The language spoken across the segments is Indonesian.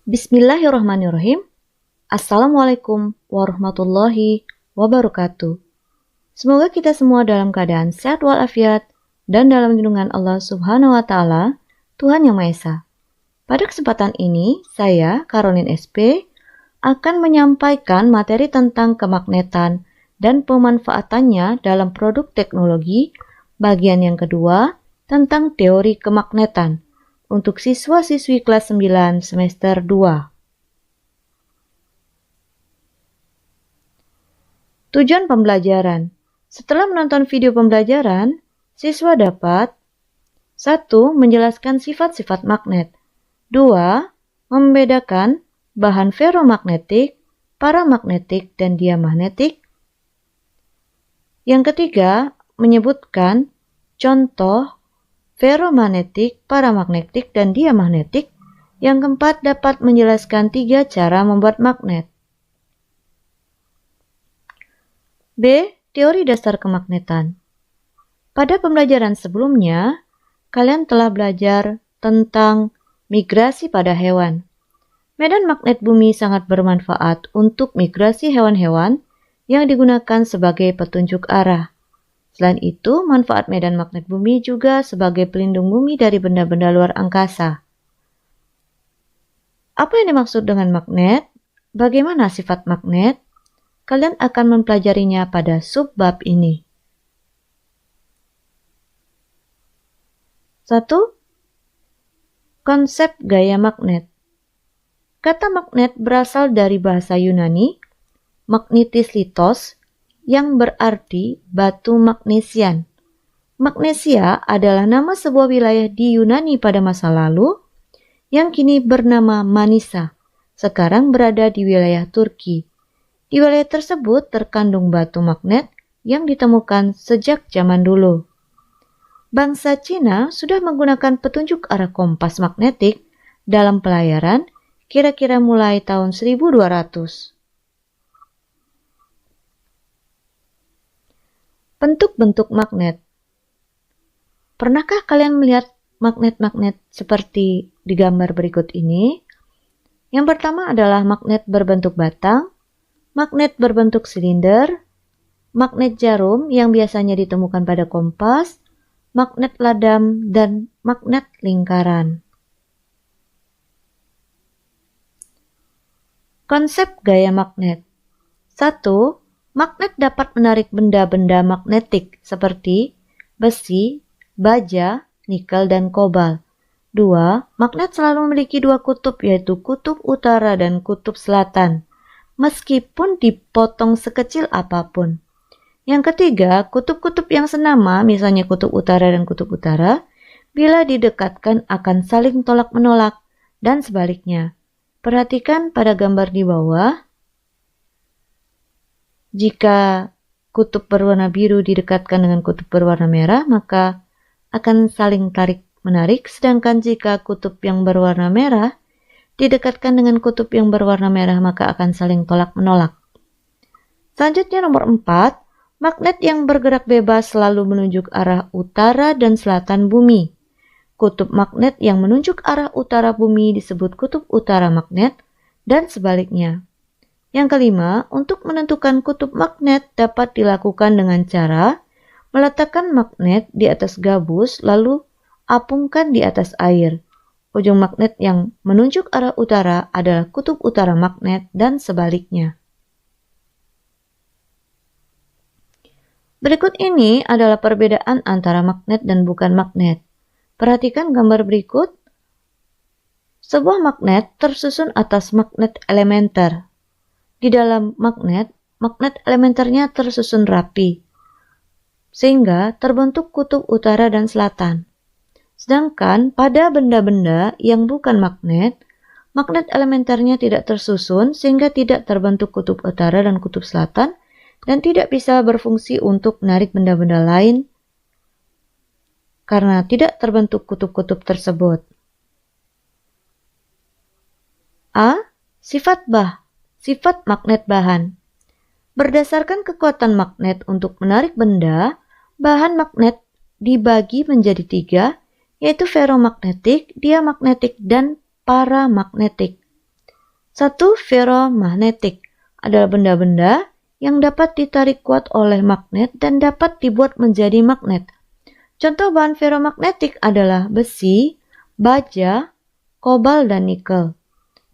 Bismillahirrahmanirrahim. Assalamualaikum warahmatullahi wabarakatuh. Semoga kita semua dalam keadaan sehat walafiat dan dalam lindungan Allah Subhanahu wa Ta'ala, Tuhan Yang Maha Esa. Pada kesempatan ini, saya, Caroline SP, akan menyampaikan materi tentang kemagnetan dan pemanfaatannya dalam produk teknologi, bagian yang kedua tentang teori kemagnetan untuk siswa-siswi kelas 9 semester 2. Tujuan pembelajaran. Setelah menonton video pembelajaran, siswa dapat 1. Menjelaskan sifat-sifat magnet. 2. Membedakan bahan ferromagnetik, paramagnetik, dan diamagnetik. Yang ketiga, menyebutkan contoh ferromagnetik, paramagnetik, dan diamagnetik. Yang keempat, dapat menjelaskan 3 cara membuat magnet. B. Teori dasar kemagnetan. Pada pembelajaran sebelumnya, kalian telah belajar tentang migrasi pada hewan. Medan magnet bumi sangat bermanfaat untuk migrasi hewan-hewan yang digunakan sebagai petunjuk arah. Selain itu, manfaat medan magnet bumi juga sebagai pelindung bumi dari benda-benda luar angkasa. Apa yang dimaksud dengan magnet? Bagaimana sifat magnet? Kalian akan mempelajarinya pada subbab ini. 1. Konsep gaya magnet. Kata magnet berasal dari bahasa Yunani, magnetis litos, yang berarti batu magnesian. Magnesia adalah nama sebuah wilayah di Yunani pada masa lalu yang kini bernama Manisa, sekarang berada di wilayah Turki. Di wilayah tersebut terkandung batu magnet yang ditemukan sejak zaman dulu. Bangsa Cina sudah menggunakan petunjuk arah kompas magnetik dalam pelayaran kira-kira mulai tahun 1200. Bentuk-bentuk magnet. Pernahkah kalian melihat magnet-magnet seperti di gambar berikut ini? Yang pertama adalah magnet berbentuk batang, magnet berbentuk silinder, magnet jarum yang biasanya ditemukan pada kompas, magnet ladam, dan magnet lingkaran. Konsep gaya magnet. 1. Magnet dapat menarik benda-benda magnetik seperti besi, baja, nikel, dan kobalt. 2. Magnet selalu memiliki 2 kutub, yaitu kutub utara dan kutub selatan, meskipun dipotong sekecil apapun. Yang ketiga, kutub-kutub yang senama, misalnya kutub utara dan kutub utara, bila didekatkan akan saling tolak-menolak, dan sebaliknya. Perhatikan pada gambar di bawah. Jika kutub berwarna biru didekatkan dengan kutub berwarna merah, maka akan saling tarik-menarik, sedangkan jika kutub yang berwarna merah didekatkan dengan kutub yang berwarna merah, maka akan saling tolak-menolak. Selanjutnya nomor 4, magnet yang bergerak bebas selalu menunjuk arah utara dan selatan bumi. Kutub magnet yang menunjuk arah utara bumi disebut kutub utara magnet, dan sebaliknya. Yang kelima, untuk menentukan kutub magnet dapat dilakukan dengan cara meletakkan magnet di atas gabus lalu apungkan di atas air. Ujung magnet yang menunjuk arah utara adalah kutub utara magnet dan sebaliknya. Berikut ini adalah perbedaan antara magnet dan bukan magnet. Perhatikan gambar berikut. Sebuah magnet tersusun atas magnet elementer. Di dalam magnet elementernya tersusun rapi, sehingga terbentuk kutub utara dan selatan. Sedangkan pada benda-benda yang bukan magnet elementernya tidak tersusun sehingga tidak terbentuk kutub utara dan kutub selatan dan tidak bisa berfungsi untuk menarik benda-benda lain karena tidak terbentuk kutub-kutub tersebut. A. Sifat magnet bahan. Berdasarkan kekuatan magnet untuk menarik benda, bahan magnet dibagi menjadi 3, yaitu ferromagnetik, diamagnetik, dan paramagnetik. 1. Ferromagnetic adalah benda-benda yang dapat ditarik kuat oleh magnet dan dapat dibuat menjadi magnet. Contoh bahan ferromagnetik adalah besi, baja, kobalt, dan nikel.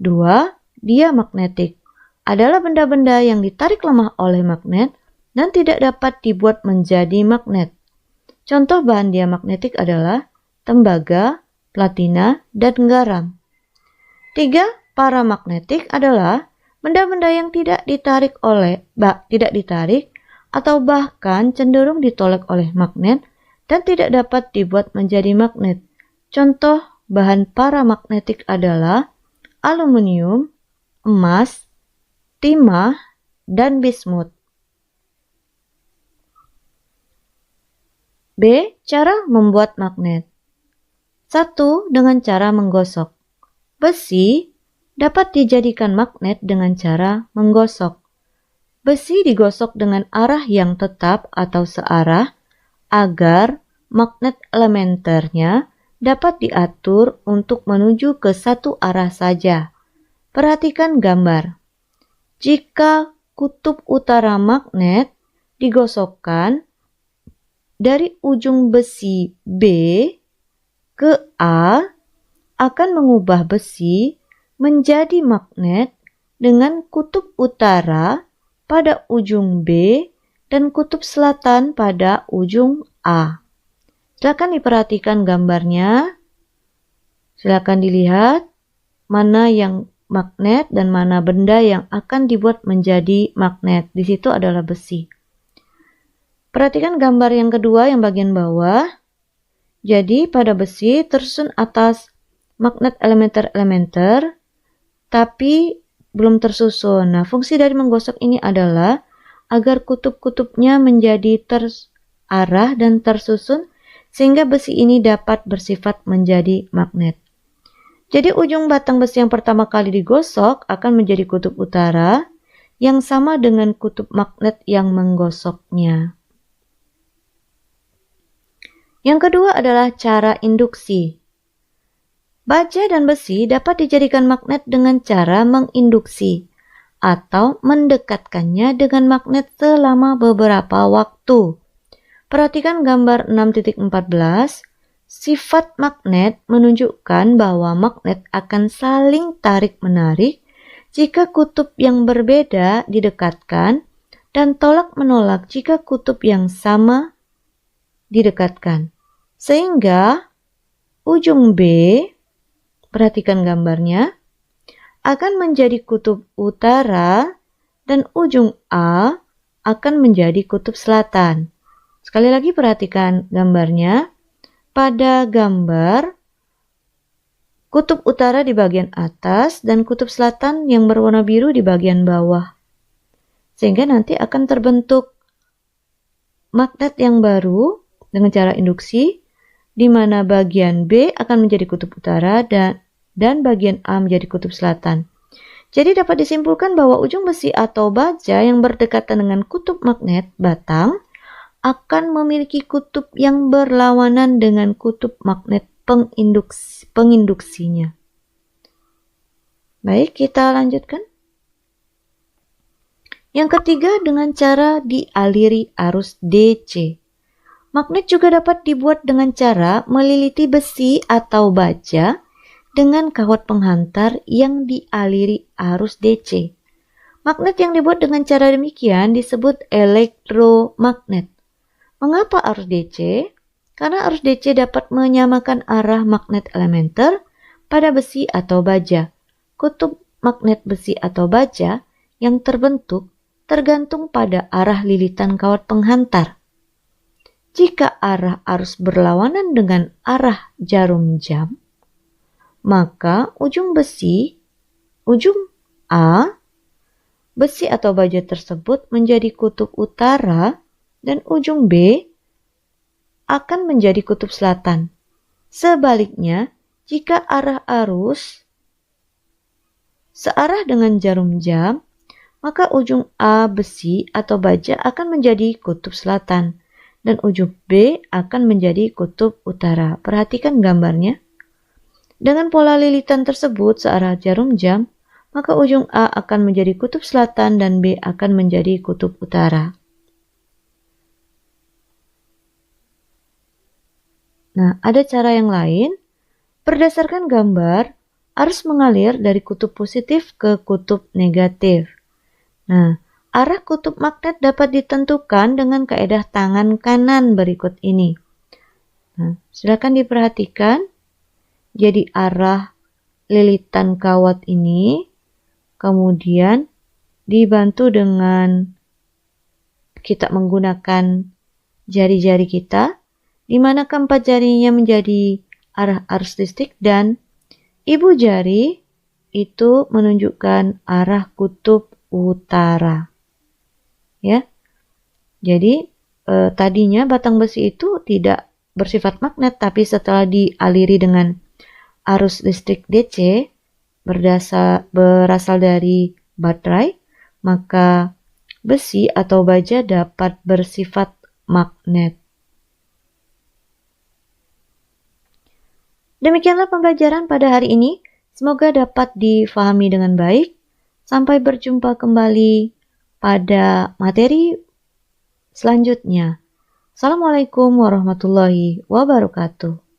2. Diamagnetik adalah benda-benda yang ditarik lemah oleh magnet dan tidak dapat dibuat menjadi magnet. Contoh bahan diamagnetik adalah tembaga, platina, dan garam. 3. Paramagnetik adalah benda-benda yang tidak ditarik atau bahkan cenderung ditolak oleh magnet dan tidak dapat dibuat menjadi magnet. Contoh bahan paramagnetik adalah aluminium, emas, timah, dan bismut. B. Cara membuat magnet. 1. Dengan cara menggosok. Besi dapat dijadikan magnet dengan cara menggosok. Besi digosok dengan arah yang tetap atau searah agar magnet elementernya dapat diatur untuk menuju ke satu arah saja. Perhatikan gambar. Jika kutub utara magnet digosokkan dari ujung besi B ke A, akan mengubah besi menjadi magnet dengan kutub utara pada ujung B dan kutub selatan pada ujung A. Silakan diperhatikan gambarnya. Silakan dilihat mana yang magnet dan mana benda yang akan dibuat menjadi magnet. Di situ adalah besi. Perhatikan gambar yang kedua yang bagian bawah. Jadi pada besi tersusun atas magnet elementer, tapi belum tersusun. Nah, fungsi dari menggosok ini adalah agar kutub-kutubnya menjadi terarah dan tersusun sehingga besi ini dapat bersifat menjadi magnet. Jadi ujung batang besi yang pertama kali digosok akan menjadi kutub utara yang sama dengan kutub magnet yang menggosoknya. Yang kedua adalah cara induksi. Baja dan besi dapat dijadikan magnet dengan cara menginduksi atau mendekatkannya dengan magnet selama beberapa waktu. Perhatikan gambar 6.14. Sifat magnet menunjukkan bahwa magnet akan saling tarik-menarik jika kutub yang berbeda didekatkan dan tolak-menolak jika kutub yang sama didekatkan. Sehingga ujung B, perhatikan gambarnya, akan menjadi kutub utara dan ujung A akan menjadi kutub selatan. Sekali lagi perhatikan gambarnya. Pada gambar, kutub utara di bagian atas dan kutub selatan yang berwarna biru di bagian bawah. Sehingga nanti akan terbentuk magnet yang baru dengan cara induksi, di mana bagian B akan menjadi kutub utara dan bagian A menjadi kutub selatan. Jadi dapat disimpulkan bahwa ujung besi atau baja yang berdekatan dengan kutub magnet batang akan memiliki kutub yang berlawanan dengan kutub magnet penginduksinya. Baik, kita lanjutkan. Yang ketiga dengan cara dialiri arus DC. Magnet juga dapat dibuat dengan cara meliliti besi atau baja dengan kawat penghantar yang dialiri arus DC. Magnet yang dibuat dengan cara demikian disebut elektromagnet. Mengapa arus DC? Karena arus DC dapat menyamakan arah magnet elementer pada besi atau baja. Kutub magnet besi atau baja yang terbentuk tergantung pada arah lilitan kawat penghantar. Jika arah arus berlawanan dengan arah jarum jam, maka ujung A, besi atau baja tersebut menjadi kutub utara dan ujung B akan menjadi kutub selatan. Sebaliknya, jika arah arus searah dengan jarum jam, maka ujung A besi atau baja akan menjadi kutub selatan dan ujung B akan menjadi kutub utara. Perhatikan gambarnya. Dengan pola lilitan tersebut searah jarum jam, maka ujung A akan menjadi kutub selatan dan B akan menjadi kutub utara. Nah, ada cara yang lain. Berdasarkan gambar, arus mengalir dari kutub positif ke kutub negatif. Nah, arah kutub magnet dapat ditentukan dengan kaedah tangan kanan berikut ini. Nah, silakan diperhatikan. Jadi arah lilitan kawat ini kemudian dibantu dengan kita menggunakan jari-jari kita, di mana keempat jarinya menjadi arah arus listrik dan ibu jari itu menunjukkan arah kutub utara. Ya. Jadi tadinya batang besi itu tidak bersifat magnet, tapi setelah dialiri dengan arus listrik DC berasal dari baterai, maka besi atau baja dapat bersifat magnet. Demikianlah pembelajaran pada hari ini. Semoga dapat difahami dengan baik. Sampai berjumpa kembali pada materi selanjutnya. Assalamualaikum warahmatullahi wabarakatuh.